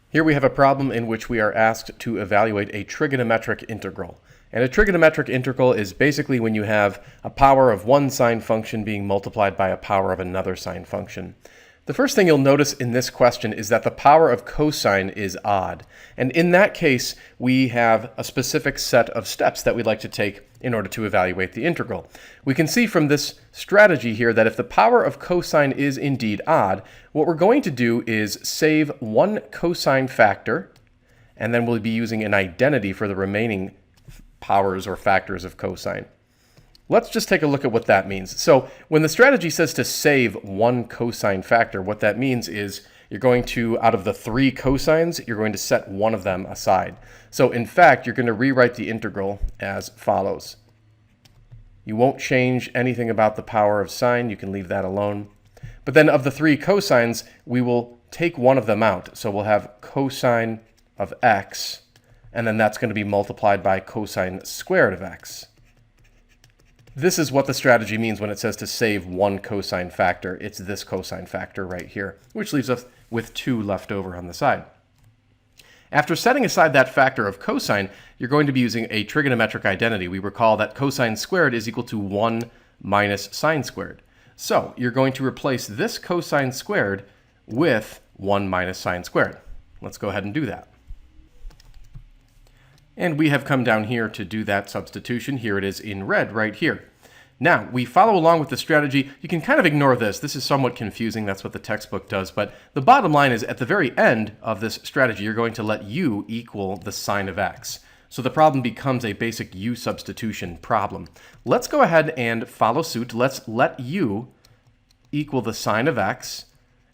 Here we have a problem in which we are asked to evaluate a trigonometric integral. And a trigonometric integral is basically when you have a power of one sine function being multiplied by a power of another sine function. The first thing you'll notice in this question is that the power of cosine is odd. And in that case, we have a specific set of steps that we'd like to take in order to evaluate the integral. We can see from this strategy here that if the power of cosine is indeed odd, what we're going to do is save one cosine factor, and then we'll be using an identity for the remaining powers or factors of cosine. Let's just take a look at what that means. So when the strategy says to save one cosine factor, what that means is you're going to, out of the three cosines, you're going to set one of them aside. So in fact, you're going to rewrite the integral as follows. You won't change anything about the power of sine. You can leave that alone. But then of the three cosines, we will take one of them out. So we'll have cosine of x, and then that's going to be multiplied by cosine squared of x. This is what the strategy means when it says to save one cosine factor. It's this cosine factor right here, which leaves us with 2 left over on the side. After setting aside that factor of cosine, you're going to be using a trigonometric identity. We recall that cosine squared is equal to 1 minus sine squared. So you're going to replace this cosine squared with 1 minus sine squared. Let's go ahead and do that. And we have come down here to do that substitution. Here it is in red right here. Now, we follow along with the strategy. You can kind of ignore this. This is somewhat confusing. That's what the textbook does. But the bottom line is at the very end of this strategy, you're going to let u equal the sine of x. So the problem becomes a basic u substitution problem. Let's go ahead and follow suit. Let's let u equal the sine of x.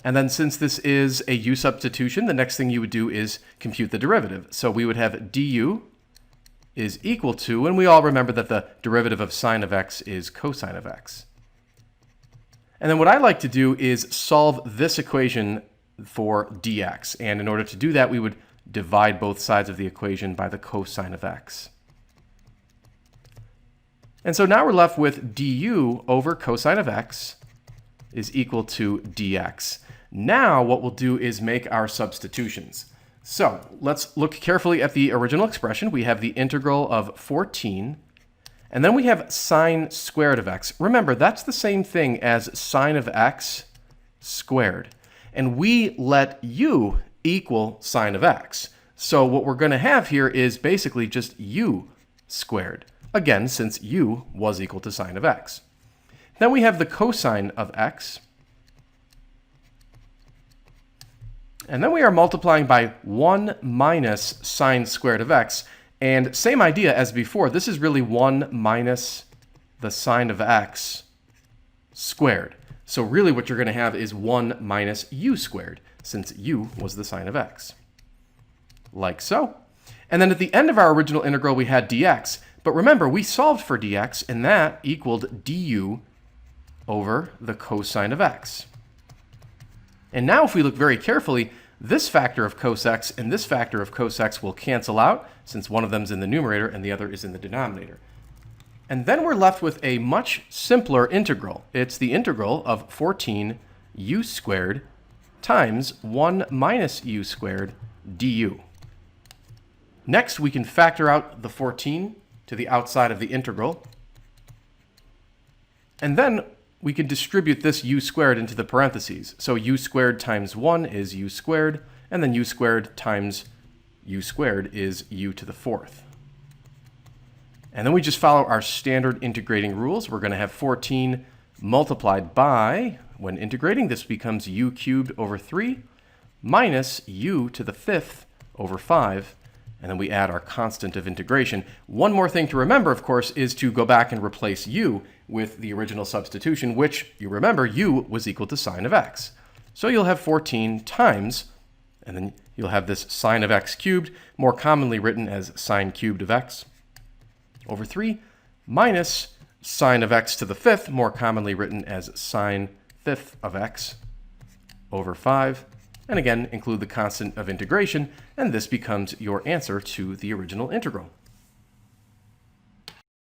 And then since this is a u substitution, the next thing you would do is compute the derivative. So we would have du is equal to, and we all remember that the derivative of sine of x is cosine of x. And then what I like to do is solve this equation for dx. And in order to do that, we would divide both sides of the equation by the cosine of x. And so now we're left with du over cosine of x is equal to dx. Now what we'll do is make our substitutions. So let's look carefully at the original expression. We have the integral of 14, and then we have sine squared of x. Remember, that's the same thing as sine of x squared. And we let u equal sine of x. So what we're going to have here is basically just u squared. Again, since u was equal to sine of x. Then we have the cosine of x. And then we are multiplying by 1 minus sine squared of x. And same idea as before. This is really 1 minus the sine of x squared. So really what you're going to have is 1 minus u squared, since u was the sine of x. Like so. And then at the end of our original integral, we had dx. But remember, we solved for dx, and that equaled du over the cosine of x. And now if we look very carefully, this factor of cos x and this factor of cos x will cancel out, since one of them is in the numerator and the other is in the denominator. And then we're left with a much simpler integral. It's the integral of 14 u squared times 1 minus u squared du. Next, we can factor out the 14 to the outside of the integral. And then we can distribute this u squared into the parentheses. So u squared times 1 is u squared, and then u squared times u squared is u to the 4th. And then we just follow our standard integrating rules. We're going to have 14 multiplied by, when integrating, this becomes u cubed over 3 minus u to the 5th over 5. And then we add our constant of integration. One more thing to remember, of course, is to go back and replace u with the original substitution, which, you remember, u was equal to sine of x. So you'll have 14 times, and then you'll have this sine of x cubed, more commonly written as sine cubed of x, over 3, minus sine of x to the 5th, more commonly written as sine 5th of x, over 5. And again, include the constant of integration, and this becomes your answer to the original integral.